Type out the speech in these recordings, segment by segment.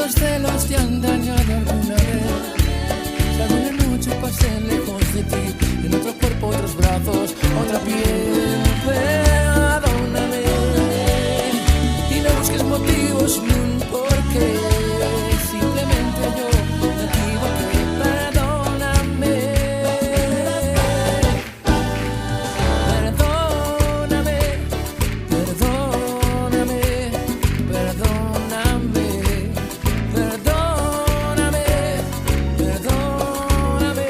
los celos te han dañado alguna vez? Si alguna noche pasé lejos de ti, en otro cuerpo, otros brazos, otra piel, perdóname. Y no busques motivos ni un porqué, simplemente yo me equivoqué. Perdóname, perdóname, perdóname, perdóname, perdóname, perdóname,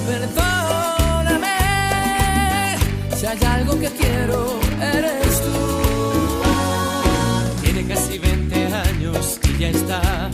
perdóname. Si hay algo que quiero, eres tú. Tiene casi 20 años y ya está